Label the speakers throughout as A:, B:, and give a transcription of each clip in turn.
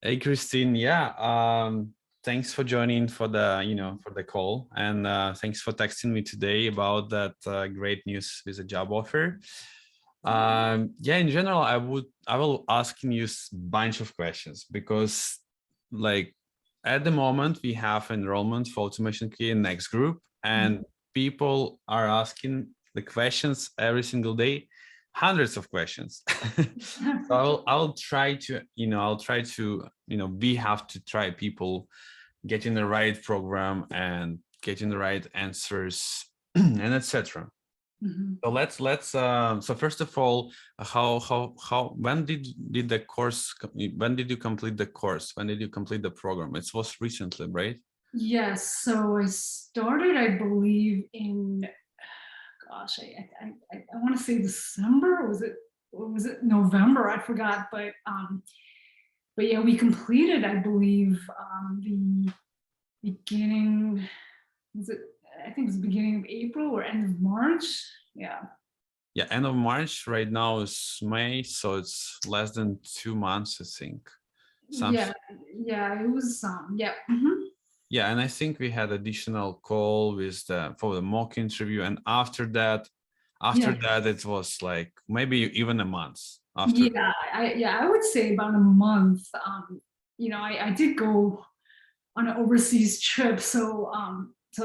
A: Hey, Christine. Yeah. Thanks for joining for the, for the call, and thanks for texting me today about that great news with a job offer. Yeah, in general, I will asking you a bunch of questions because, like, at the moment we have enrollment for automation key in next group, and people are asking the questions every single day, hundreds of questions. So I'll try to, we have to try people getting the right program and getting the right answers and etc. So so first of all, how when did the course, when did you complete the course? When did you complete the program? It was recently, right?
B: Yes, so I started, I believe, in gosh, I want to say December. Or was it November? I forgot, but yeah, we completed, I believe, the beginning. Was it? I think it was the beginning of April or end of March. Yeah.
A: Yeah, end of March. Right now is May, so it's less than 2 months, I think.
B: Yeah,
A: Something.
B: yeah, it was yeah.
A: Yeah, and I think we had additional call with the for the mock interview, and after
B: Yeah.
A: that it was like maybe even a month after that.
B: Yeah, I would say about a month. I did go on an overseas trip, so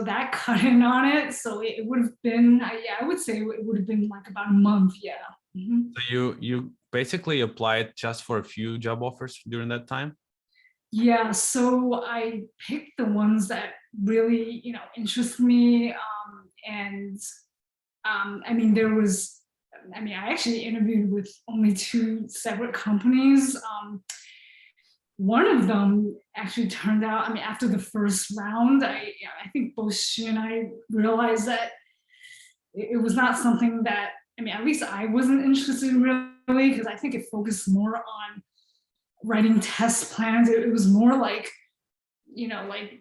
B: that cut in on it. So it would have been, yeah, I would say it would have been like about a month. Yeah.
A: So you basically applied just for a few job offers during that time.
B: Yeah, so I picked the ones that really, interest me. And I mean, I actually interviewed with only two separate companies. One of them actually turned out, I mean, after the first round, I think both she and I realized that it was not something that, I mean, at least I wasn't interested in really, because I think it focused more on writing test plans. It was more like, like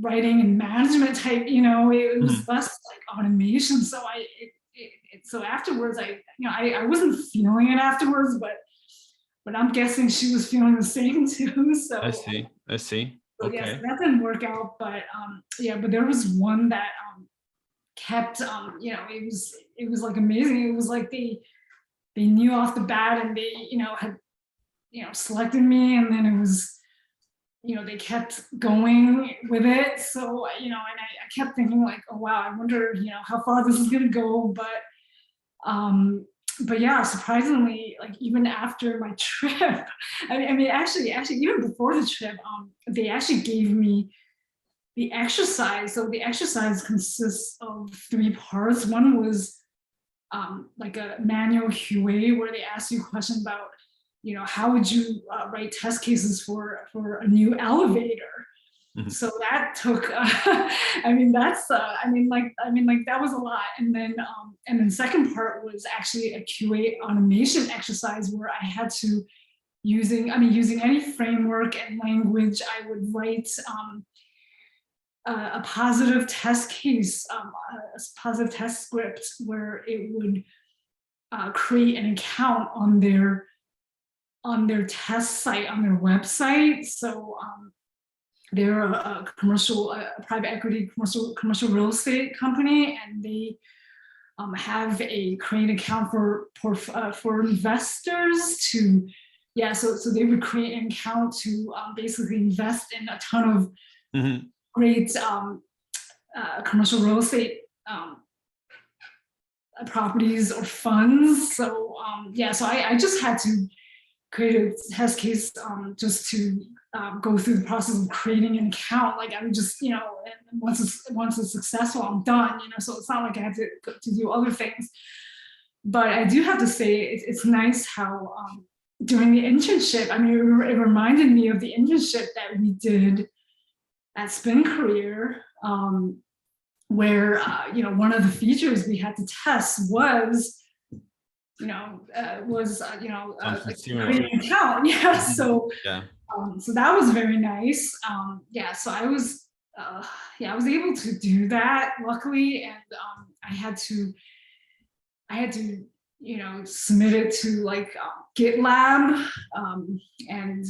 B: writing and management type, it was
A: Mhm.
B: less like automation. So so afterwards, I wasn't feeling it afterwards, but I'm guessing she was feeling the same too.
A: I
B: So
A: see. I see.
B: yes,
A: Okay.
B: that didn't work out. But yeah, but there was one that kept, it was like amazing. It was like they knew off the bat, and they, had, selected me, and then it was, they kept going with it. So, and I kept thinking like, oh wow, I wonder, how far this is gonna go. Um, but yeah, surprisingly, like even after my trip, I mean, actually, even before the trip, they actually gave me the exercise. So the exercise consists of three parts. One was like a manual QA where they ask you a question about, how would you write test cases for a new elevator.
A: Mhm.
B: So that took, I mean, that's, I mean, like that was a lot. And then second part was actually a QA automation exercise where I had to using any framework and language, I would write a positive test case, a positive test script where it would create an account on their test site on their website. So they're a commercial, a private equity commercial real estate company, and they have a create account for investors to, yeah. So they would create an account to basically invest in a ton of
A: Mhm.
B: great commercial real estate properties or funds. So yeah, so I just had to create a test case just to go through the process of creating an account. Like I would just, and once it's successful, I'm done. So it's not like I had to do other things. But I do have to say, it's nice how during the internship, I mean, it reminded me of the internship that we did at Spin Career. Where one of the features we had to test was
A: Something
B: like
A: similar.
B: creating an account. Yeah,
A: Mhm.
B: so
A: Yeah.
B: so that was very nice. Yeah, so I was able to do that luckily, and I had to submit it to like GitLab, and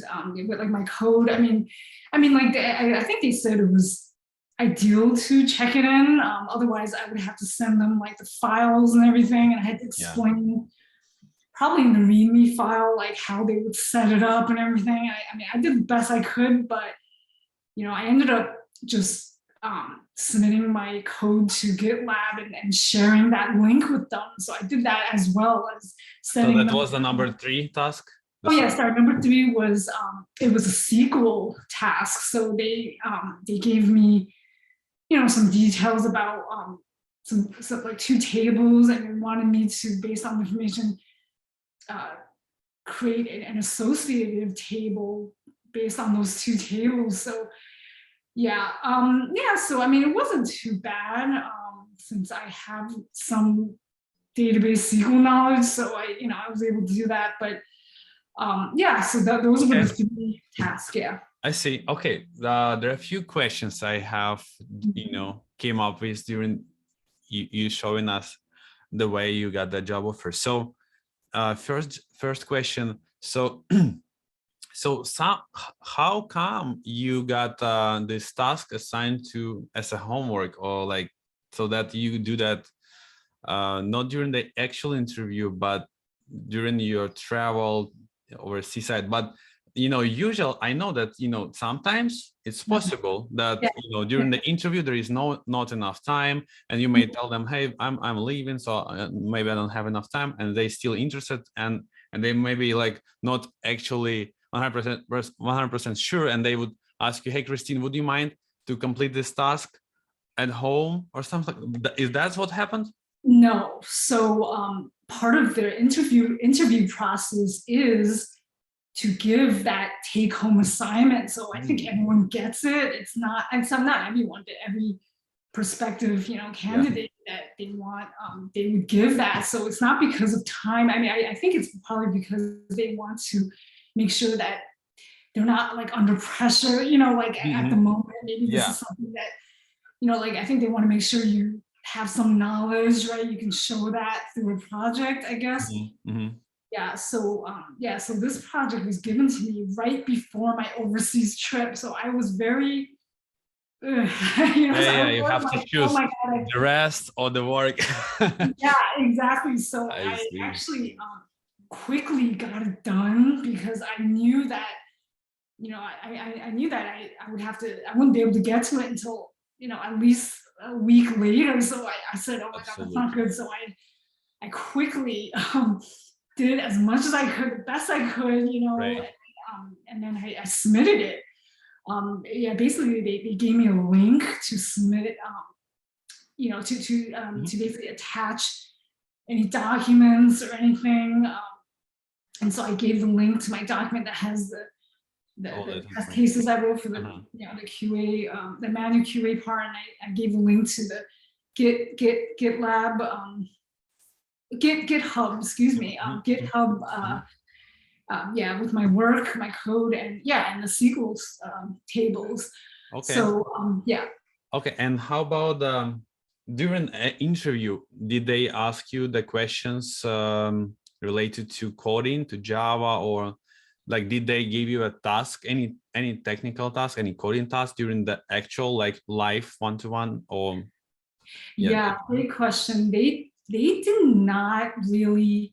B: with like my code. Like I think they said it was ideal to check it in. Otherwise, I would have to send them like the files and everything, and I had to
A: Yeah.
B: explain probably in the README file like how they would set it up and everything. I did the best I could, but I ended up just submitting my code to GitLab and sharing that link with them. So I did that as well as sending
A: So that
B: them.
A: was the number 3 task?
B: Oh yeah, sorry. Number 3 was it was a SQL task. So they gave me some details about some like 2 tables, and they wanted me to, based on the information, create an associative table based on those 2 tables. So yeah, so it wasn't too bad, since I have some database SQL knowledge, so I was able to do that. But yeah, so those were the 3 tasks. Yeah.
A: I see. Okay, there are a few questions I have, came up with during you showing us the way you got the job offer. So, first question. So, how come you got this task assigned to as a homework, or like so that you do that not during the actual interview, but during your travel overseas side? But usual, I know that sometimes it's possible that during the interview there is not enough time, and you may tell them, hey, I'm leaving, so maybe I don't have enough time, and they still interested, and they may be like not actually 100% sure, and they would ask you, hey Christine, would you mind to complete this task at home or something? Is that what happened?
B: No. So part of the interview process is to give that take-home assignment. So I think everyone gets it. It's not everyone, but every prospective candidate that they want, they would give that. So it's not because of time. I think it's probably because they want to make sure that they're not like under pressure, like at the moment. Maybe this is something that, like I think they want to make sure you have some knowledge, right? You can show that through a project, I guess. Yeah, so so this project was given to me right before my overseas trip. So I was very
A: you have to choose the rest or the work.
B: Yeah, exactly. So I actually quickly got it done, because I knew that I knew that I wouldn't be able to get to it until at least a week later. So I said, oh my God, that's not good. So I quickly did as much as I could, the best I could, and then I submitted it. Basically they gave me a link to submit, to basically attach any documents or anything. And so I gave the link to my document that has the test cases I wrote for the the QA, the manual QA part, and I gave the link to the GitLab, GitHub, excuse me, GitHub, with my work, my code, and the SQL tables.
A: Okay.
B: So
A: Okay, and how about during an interview? Did they ask you the questions related to coding, to Java, or like did they give you a task, any technical task, any coding task during the actual like live one-to-one, or?
B: Great question. They did not really.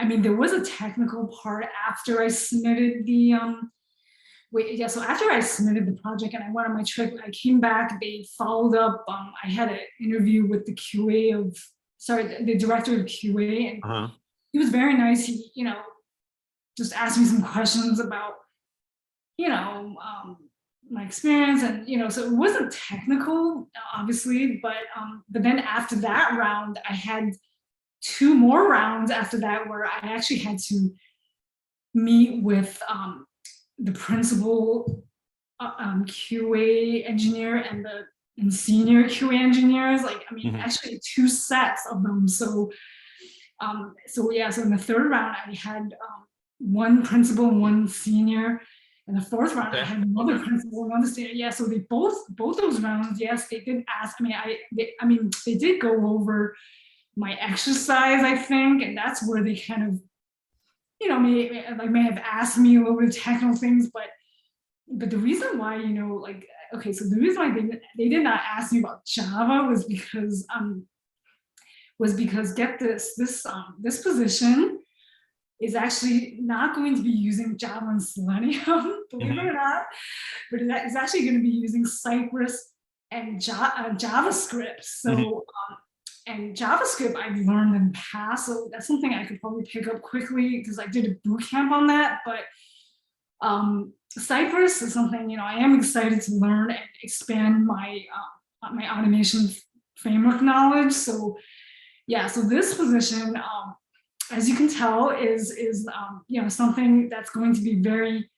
B: There was a technical part after I submitted the so after I submitted the project and I went on my trip, I came back, they followed up. I had an interview with the the director of QA, and he was very nice. He, just asked me some questions about, my experience, and so it wasn't technical, obviously, but then after that round, I had 2 more rounds after that where I actually had to meet with the principal QA engineer and the senior QA engineers. Actually 2 sets of them. So so in the 3rd round, I had 1 principal and 1 senior. In the 4th round, I had another principal and 1 senior. So they both those rounds, yes, they did ask. They did go over my exercise, I think, and that's where they kind of may have asked me a little bit of technical things, but the reason why, okay, so the reason why they did not ask me about Java was because get this position is actually not going to be using Java and Selenium, believe it
A: Mhm.
B: or not, but it's actually going to be using Cypress and JavaScript.
A: Mhm.
B: So, and JavaScript I've learned in the past, so that's something I could probably pick up quickly because I did a boot camp on that. But Cypress is something I am excited to learn and expand my automation framework knowledge. So yeah, so this position, as you can tell, is something that's going to be very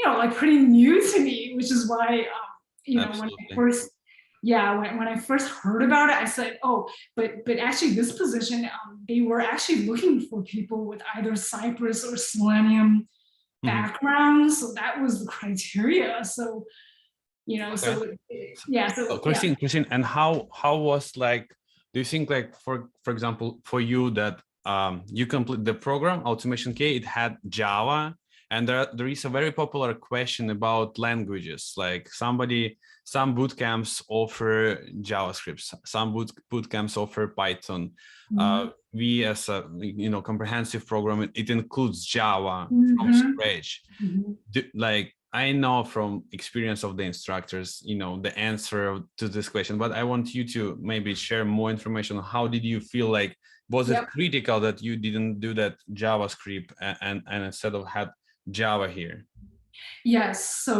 B: like pretty new to me, which is why when I
A: Absolutely.
B: first when I first heard about it, I said, oh, but actually this position, they were actually looking for people with either Cypress or Selenium
A: Mhm.
B: background, so that was the criteria. So
A: Okay.
B: so
A: So
B: yeah.
A: Christine, and how was like, do you think like for example, for you that you complete the program Automation K, it had Java, and there is a very popular question about languages. Like some boot camps offer JavaScript, some boot camps offer Python.
B: Mhm.
A: We as a comprehensive program, it includes Java from
B: Mhm.
A: scratch.
B: Mhm.
A: Like I know from experience of the instructors, the answer to this question, but I want you to maybe share more information. How did you feel like, was it
B: Yep.
A: critical that you didn't do that JavaScript and instead of had Java here?
B: Yes. So,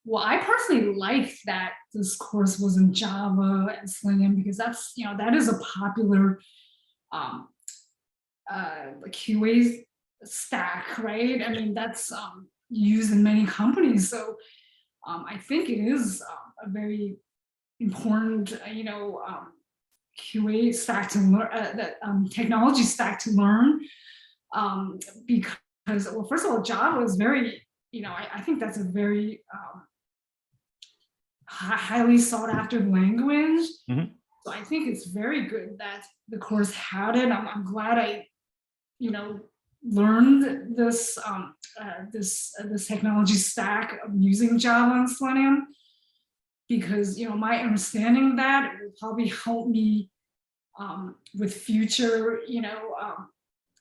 B: well, I personally liked that this course was in Java and Selenium because that is a popular um, QA stack, right? I mean, that's used in many companies. So, I think it is a very important, QA stack to learn, that technology stack to learn, um, because, well, first of all, Java is very, I think that's a very highly sought after language.
A: Mhm.
B: So I think it's very good that the course had it. I'm glad I, you know, learned this technology stack of using Java and Selenium because my understanding of that will probably help me with future,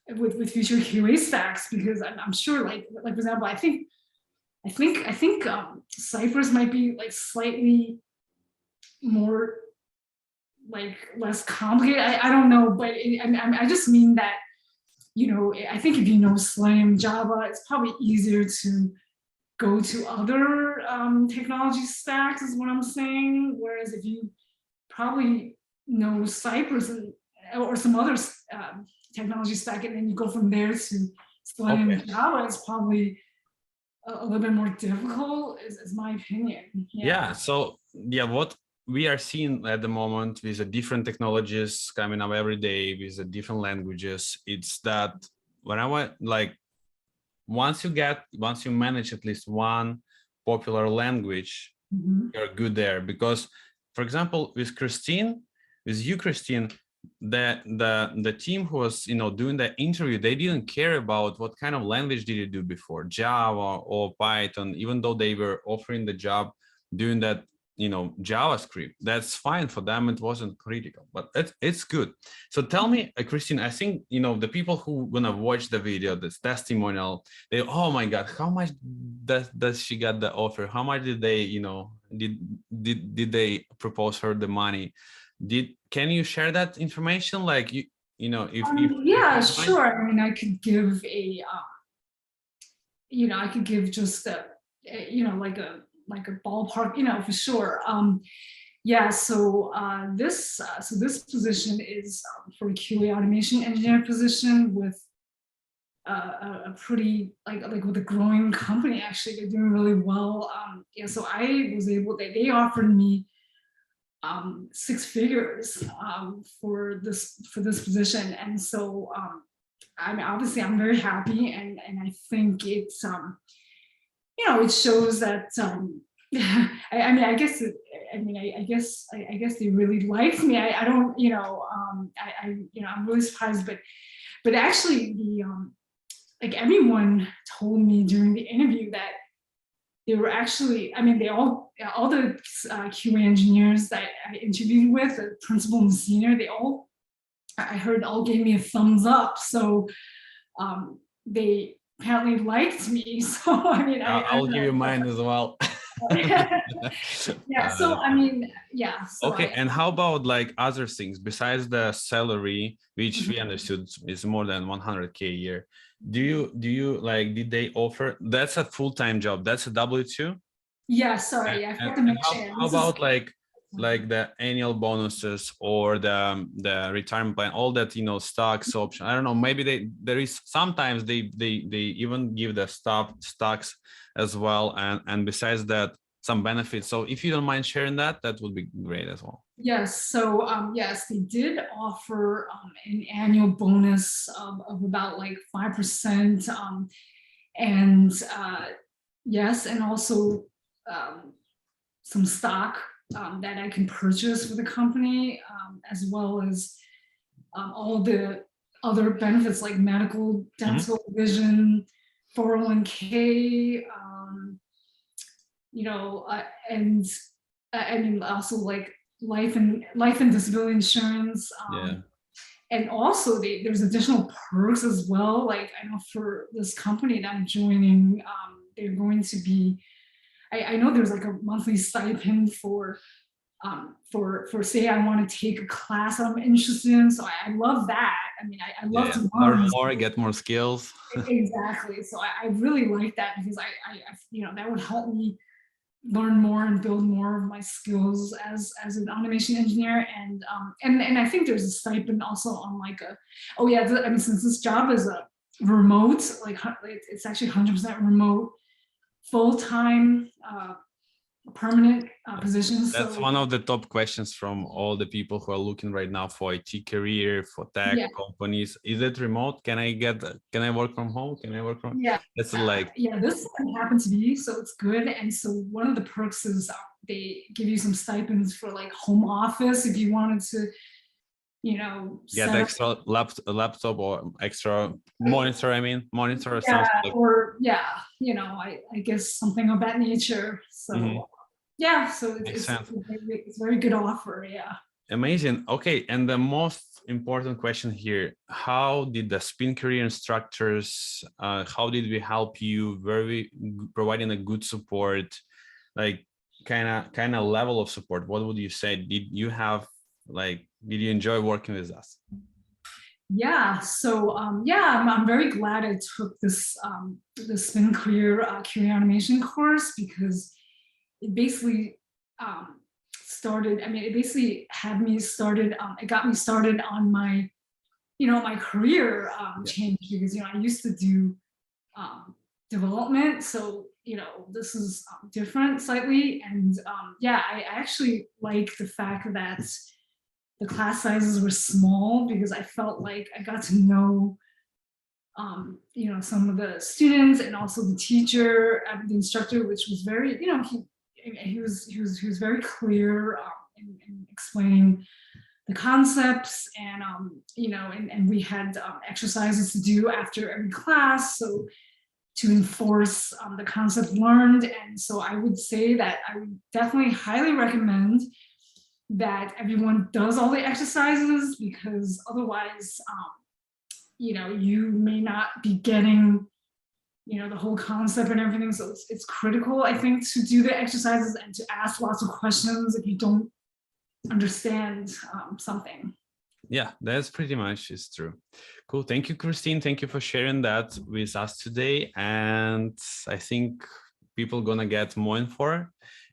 B: with future QA stacks because I'm sure for example, I think Cypress might be like slightly more like less complicated. I don't know, but I just mean that I think if you know Slam Java, it's probably easier to go to other technology stacks, is what I'm saying. Whereas if you probably know Cypress or some other technology stack, and then you go from there to Slam
A: Okay.
B: Java, it's probably a little bit more difficult, is my opinion.
A: Yeah.
B: Yeah.
A: So yeah, what we are seeing at the moment with the different technologies coming up every day with the different languages, it's that when I went like once you manage at least one popular language,
B: Mhm.
A: you're good there. Because for example, with you Christine, the team who was doing the interview, they didn't care about what kind of language did you do before, Java or Python, even though they were offering the job doing that JavaScript. That's fine for them, it wasn't critical, but it's good. So tell me, Christine, I think the people who gonna watch the video, this testimonial, they, oh my god, how much does she got the offer, how much did they did they propose her the money, can you share that information, like if
B: Yeah,
A: you don't mind?
B: sure. I mean, I could give just like a ballpark, for sure. Yeah. So this position is for a QA automation engineer position with a pretty like with a growing company. Actually, they're doing really well. Yeah. So I was able. They offered me six figures for this position, and so I mean, obviously, I'm very happy, and I think it's it shows that I mean, I guess I mean, I guess they really liked me. I don't, I'm really surprised, but actually like everyone told me during the interview that they were actually, I mean, all the QA engineers that I interviewed with, the principal and senior, I heard all gave me a thumbs up. So they apparently liked me. So I mean, I
A: I'll
B: don't
A: give you mine as well.
B: yeah. So I mean, yeah. So
A: Okay, and how about like other things besides the salary, which we understood is more than 100K a year? Do you like, did they offer, that's a full-time job, that's a W-2?
B: yeah.
A: And,
B: Sorry, I
A: and,
B: forgot to
A: and
B: mention.
A: how about like the annual bonuses or the retirement plan, all that, you know, stocks option? I don't know, maybe there is sometimes they even give the stocks as well, and besides that, some benefits. So if you don't mind sharing that would be great as well.
B: Yes, so yes, they did offer an annual bonus of about like 5%, and yes, and also um, some stock that I can purchase for the company, as well as all the other benefits like medical, dental, vision, 401k, you know, and I mean also like life and disability insurance.
A: Yeah.
B: And also there's additional perks as well. Like I know for this company that I'm joining, they're going to be. I know there's like a monthly stipend for say I want to take a class I'm interested in. So I love that. I mean, I love
A: Yeah,
B: to
A: learn
B: learn.
A: more, get more skills.
B: Exactly. So I really like that because you know, that would help me learn more and build more of my skills as an automation engineer. And I think there's a stipend also on like a, oh yeah, I mean, since this job is a remote, like it's actually 100% remote, full-time, permanent position.
A: That's
B: So
A: one of the top questions from all the people who are looking right now for IT career, for tech
B: yeah,
A: companies. Is it remote? Can I work from home? Can I work from?
B: yeah,
A: It's like,
B: yeah. This one happens to be, so it's good. And so one of the perks is they give you some stipends for like home office if you wanted to, you know,
A: get
B: set up.
A: extra laptop or extra monitor. I mean, monitor or
B: Yeah,
A: something like.
B: or yeah, you know, I guess something of that nature. So yeah, so
A: Makes sense.
B: it's a very good offer. Yeah.
A: Amazing. Okay, and the most important question here: how did the spin career instructors? How did we help you? Providing a good support, like kind of level of support. What would you say? Did you have like? Did you enjoy working with us?
B: Yeah, so yeah, I'm very glad I took this the spin career QA automation course because it basically started. I mean, it basically had me started. It got me started on my, you know, my career change because you know I used to do development, so you know this is different slightly, and yeah, I actually like the fact that the class sizes were small because I felt like I got to know, you know, some of the students and also the teacher, the instructor, which was very, you know, he was very clear in explaining the concepts, and you know, and we had exercises to do after every class, so to enforce the concept learned. And so I would say that I would definitely highly recommend that everyone does all the exercises because otherwise, you know, you may not be getting, you know, the whole concept and everything. So it's critical, I think, to do the exercises and to ask lots of questions if you don't understand something.
A: Yeah, that's pretty much is true. Cool. Thank you, Christine. Thank you for sharing that with us today. And I think people gonna get more info.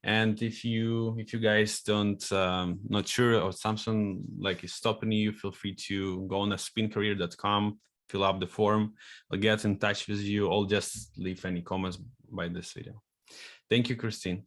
A: And if you guys don't not sure or something like is stopping you, feel free to go on spincareer.com, fill up the form, I'll get in touch with you, or just leave any comments by this video. Thank you, Christine.